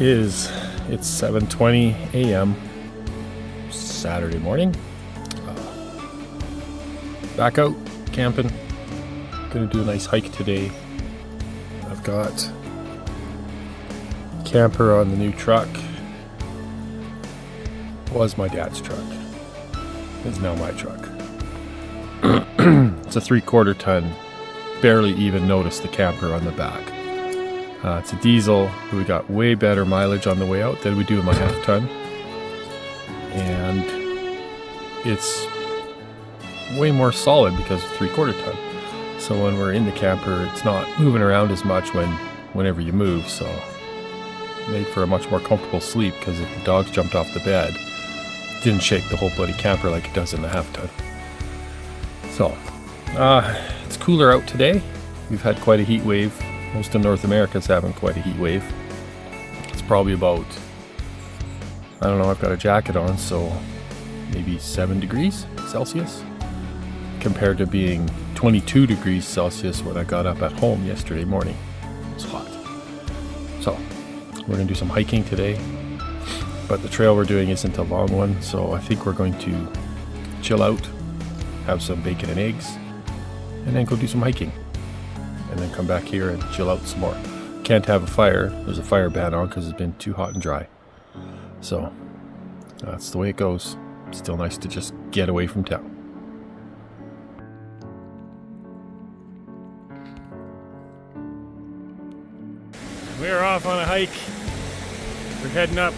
It's 7:20 a.m. Saturday morning. Back out camping. Gonna do a nice hike today. I've got camper on the new truck. Was my dad's truck. Is now my truck. It's a 3/4 ton. Barely even noticed the camper on the back. It's a diesel. We got way better mileage on the way out than we do in my 1/2 ton. And it's way more solid because of 3/4 ton. So when we're in the camper, it's not moving around as much whenever you move. So made for a much more comfortable sleep, because if the dogs jumped off the bed, it didn't shake the whole bloody camper like it does in the 1/2 ton. So it's cooler out today. We've had quite a heat wave. Most of North America is having quite a heat wave. It's probably about, I don't know, I've got a jacket on, so maybe 7 degrees Celsius compared to being 22 degrees Celsius when I got up at home yesterday morning. It's hot. So we're gonna do some hiking today, but the trail we're doing isn't a long one, so I think we're going to chill out, have some bacon and eggs, and then go do some hiking, and then come back here and chill out some more. Can't have a fire. There's a fire ban on because it's been too hot and dry. So that's the way it goes. Still nice to just get away from town. We're off on a hike. We're heading up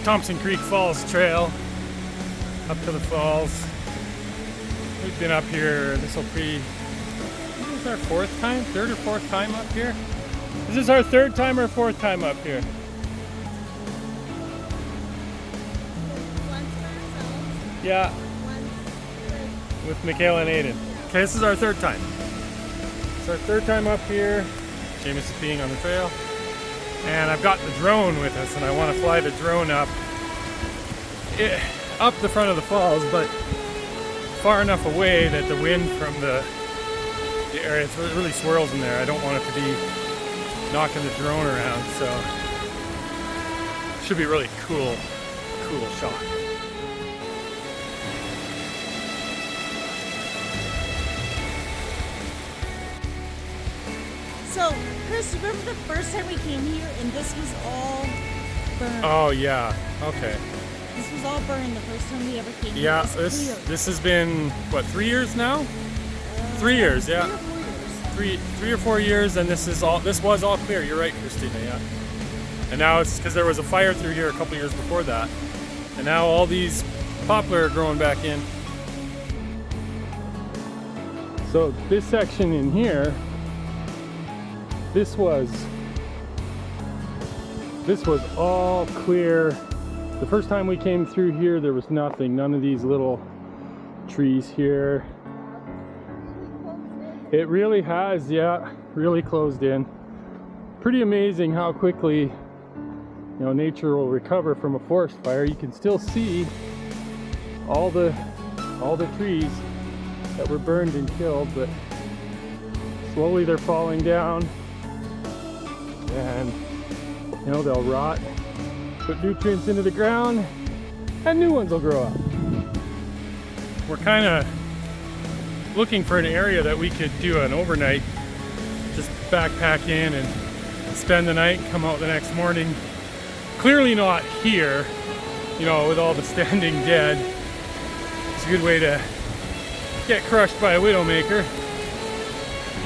Thompson Creek Falls trail, up to the falls. We've been up here, this will be, this is our 4th time? 3rd or 4th time up here? Is this our 3rd time or 4th time up here? Once for ourselves. Yeah, Once with Michaela and Aiden. Okay, this is our 3rd time. It's our 3rd time up here. Seamus is being on the trail. And I've got the drone with us, and I want to fly the drone up the front of the falls, but far enough away that the wind from the area, it really swirls in there. I don't want it to be knocking the drone around, so it should be a really cool shot. So, Chris, remember the first time we came here and this was all burned? Oh yeah, okay. This was all burned the first time we ever came here. Yeah, It was clear. this has been, what, 3 years now? 3 years, yeah. 3 or 4 years. Three or 4 years, and this was all clear. You're right, Christina, yeah. And now it's because there was a fire through here a couple years before that. And now all these poplar are growing back in. So this section in here, this was all clear. The first time we came through here, there was nothing, none of these little trees here. It really has, yeah, really closed in. Pretty amazing how quickly, nature will recover from a forest fire. You can still see all the trees that were burned and killed, but slowly they're falling down, and they'll rot, put nutrients into the ground, and new ones will grow up. We're kind of looking for an area that we could do an overnight, just backpack in and spend the night, come out the next morning. Clearly not here, with all the standing dead. It's a good way to get crushed by a widowmaker.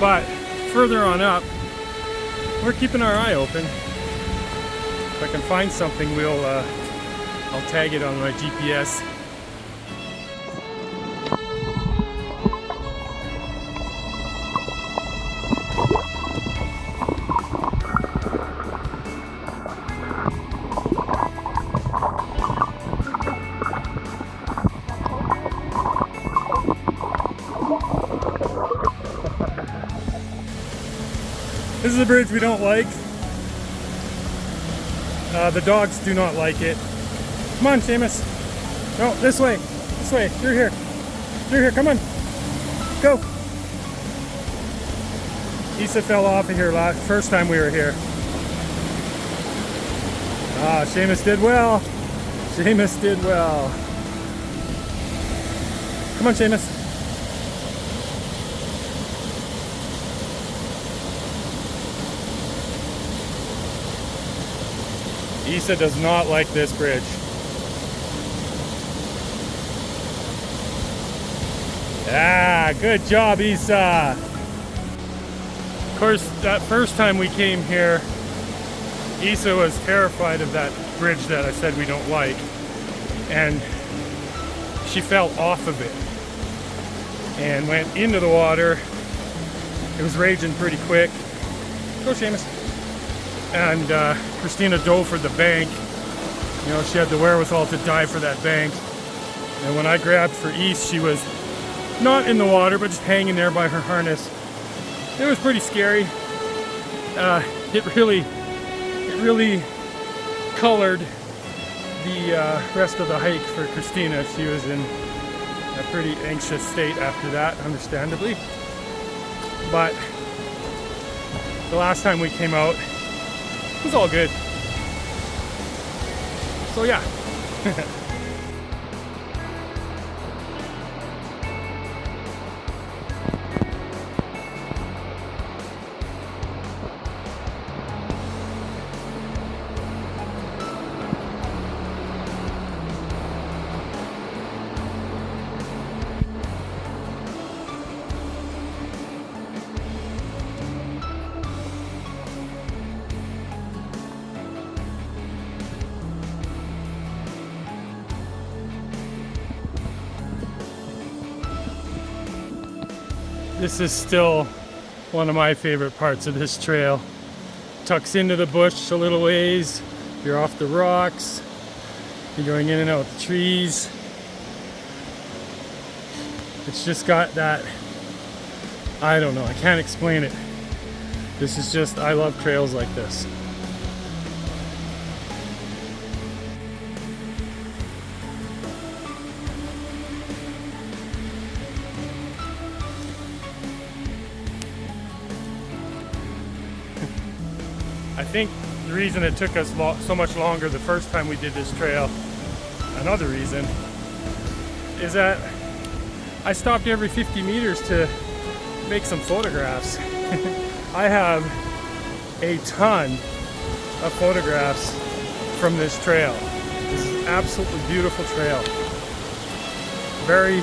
But further on up, we're keeping our eye open. If I can find something, I'll tag it on my GPS. This is a bridge we don't like. The dogs do not like it. Come on, Seamus. No, this way. This way. You're here. You're here. Come on. Go. Issa fell off of here first time we were here. Ah, Seamus did well. Seamus did well. Come on, Seamus. Isa does not like this bridge. Ah, good job, Isa. Of course, that first time we came here, Isa was terrified of that bridge that I said we don't like, and she fell off of it and went into the water. It was raging pretty quick. Go, Seamus. And Christina dove for the bank. You know, she had the wherewithal to dive for that bank. And when I grabbed for East, she was not in the water, but just hanging there by her harness. It was pretty scary. It really colored the rest of the hike for Christina. She was in a pretty anxious state after that, understandably. But the last time we came out, it was all good. So yeah. This is still one of my favorite parts of this trail. Tucks into the bush a little ways. You're off the rocks. You're going in and out the trees. It's just got that, I don't know, I can't explain it. This is just, I love trails like this. I think the reason it took us so much longer the first time we did this trail, another reason, is that I stopped every 50 meters to make some photographs. I have a ton of photographs from this trail. This is an absolutely beautiful trail. Very,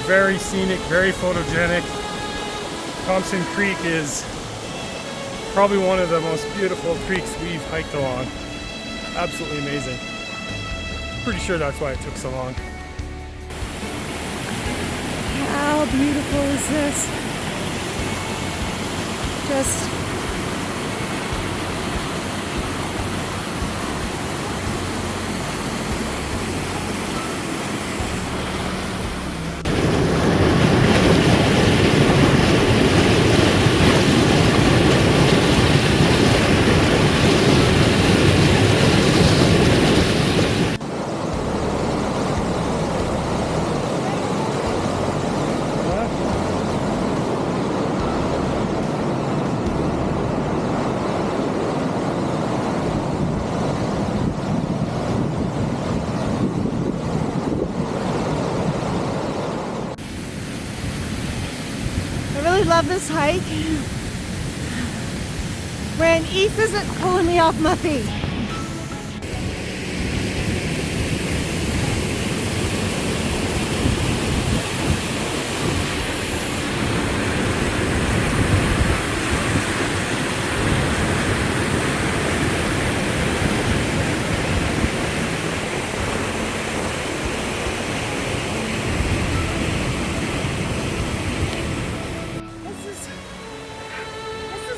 very scenic, very photogenic. Thompson Creek is probably one of the most beautiful creeks we've hiked along. Absolutely amazing. Pretty sure that's why it took so long. How beautiful is this? Just love this hike when Eve isn't pulling me off my feet.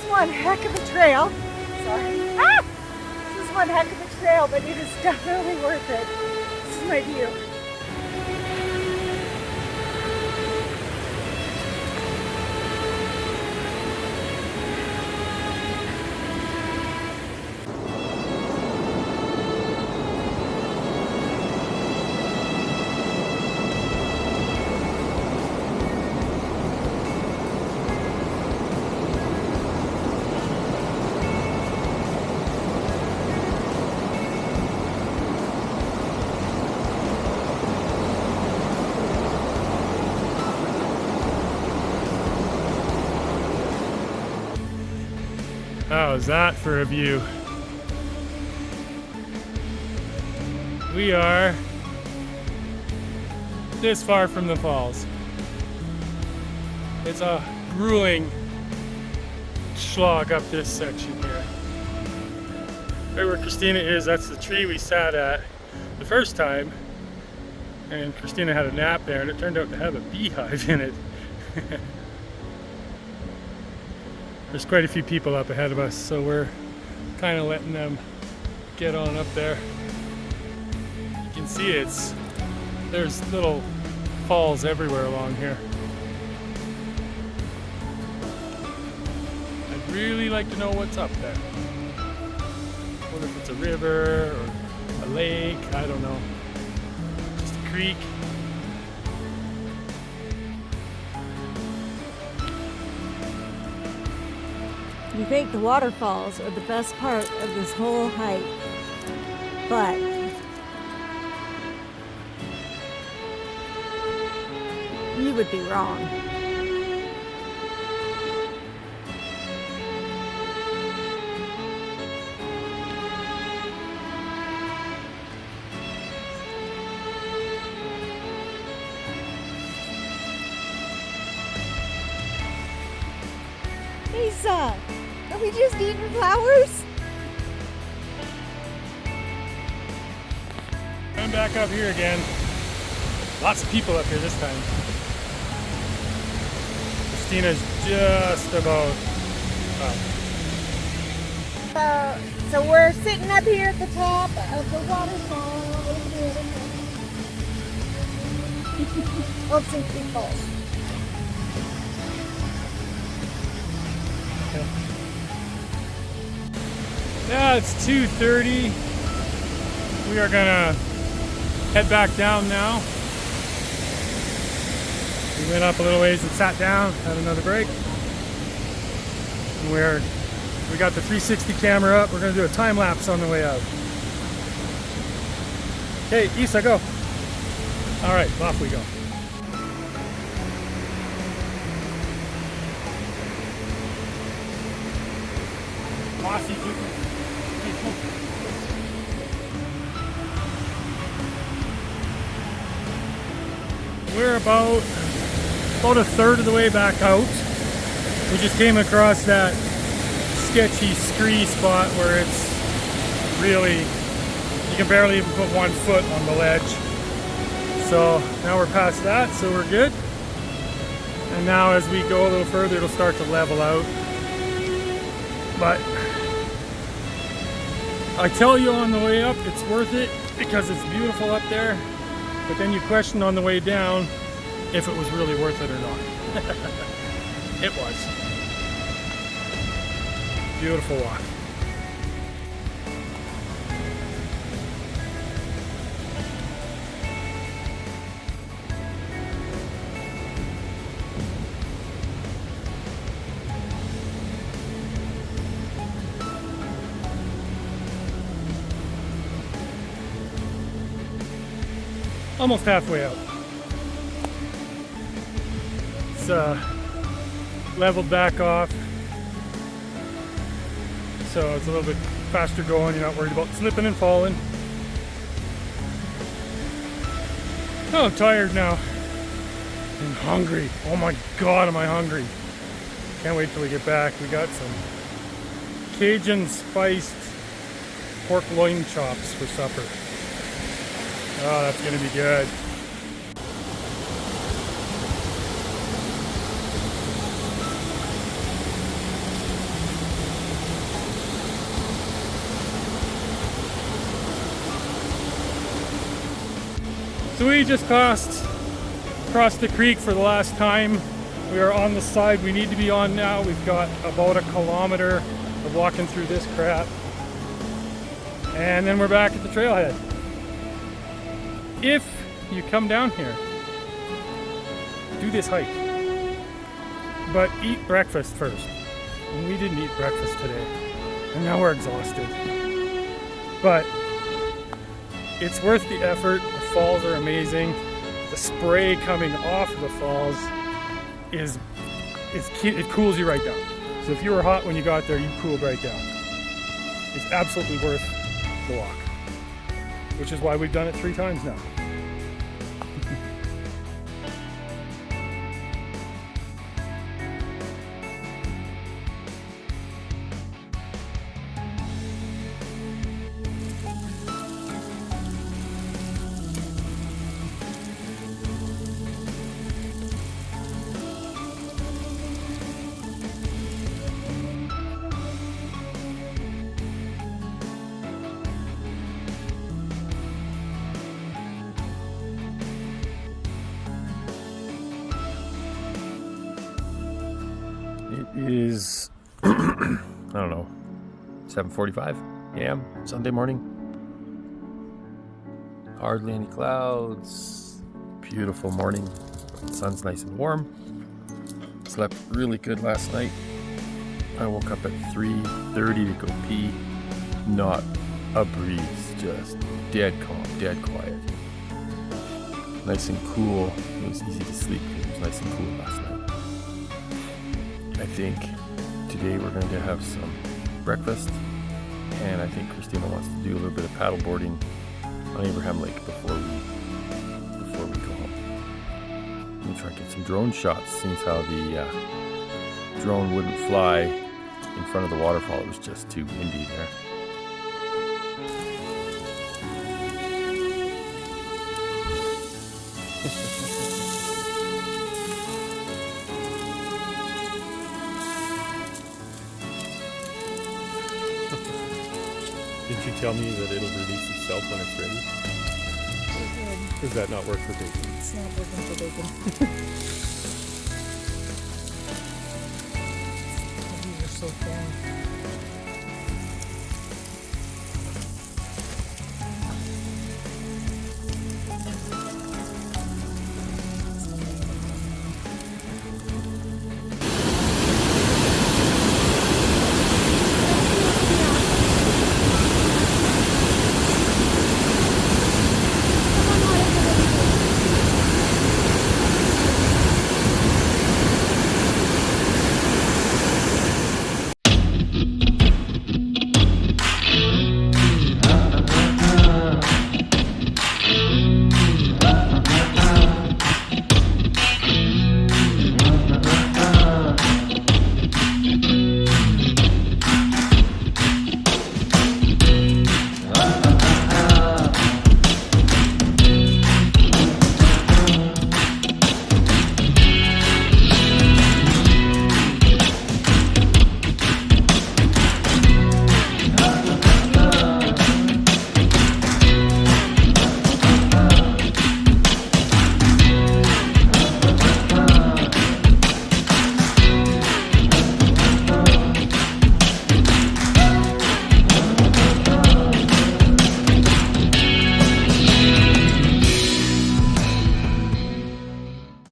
One heck of a trail. Sorry. Ah! This is one heck of a trail, but it is definitely worth it. This is my view. How's that for a view? We are this far from the falls. It's a grueling slog up this section here. Right where Christina is, that's the tree we sat at the first time. And Christina had a nap there, and it turned out to have a beehive in it. There's quite a few people up ahead of us, so we're kind of letting them get on up there. You can see there's little falls everywhere along here. I'd really like to know what's up there. I wonder if it's a river or a lake, I don't know. Just a creek. You think the waterfalls are the best part of this whole hike, but you would be wrong. Lisa, are we just eating flowers? I'm back up here again. Lots of people up here this time. Christina's just about up. So we're sitting up here at the top of the waterfall. Thompson Creek Falls. Yeah, it's 2:30. We are gonna head back down now. We went up a little ways and sat down, had another break. And we got the 360 camera up. We're gonna do a time lapse on the way out. Okay, Isa, go. All right, off we go. Mossy. We're about a third of the way back out. We just came across that sketchy scree spot where it's really, you can barely even put 1 foot on the ledge. So now we're past that, so we're good. And now as we go a little further, it'll start to level out. But I tell you on the way up, it's worth it because it's beautiful up there. But then you question on the way down if it was really worth it or not. It was. Beautiful walk. Almost halfway out. It's leveled back off, so it's a little bit faster going. You're not worried about slipping and falling. Oh, I'm tired now and hungry. Oh my God, am I hungry. Can't wait till we get back. We got some Cajun spiced pork loin chops for supper. Oh, that's gonna be good. So we just crossed the creek for the last time. We are on the side we need to be on now. We've got about 1 kilometer of walking through this crap. And then we're back at the trailhead. If you come down here, do this hike, but eat breakfast first. And we didn't eat breakfast today, and now we're exhausted. But it's worth the effort. The falls are amazing. The spray coming off of the falls it cools you right down. So if you were hot when you got there, you cooled right down. It's absolutely worth the walk, which is why we've done it 3 times now. It is, I don't know, 7:45 a.m. Sunday morning. Hardly any clouds. Beautiful morning. The sun's nice and warm. Slept really good last night. I woke up at 3:30 to go pee. Not a breeze, just dead calm, dead quiet. Nice and cool. It was easy to sleep. It was nice and cool last night. I think today we're going to have some breakfast, and I think Christina wants to do a little bit of paddle boarding on Abraham Lake before we go home. I'm going to try and get some drone shots, since how the drone wouldn't fly in front of the waterfall. It was just too windy there. Did you tell me that it'll release itself when it's ready? Does that not work for bacon? It's not working for bacon. These are so thin.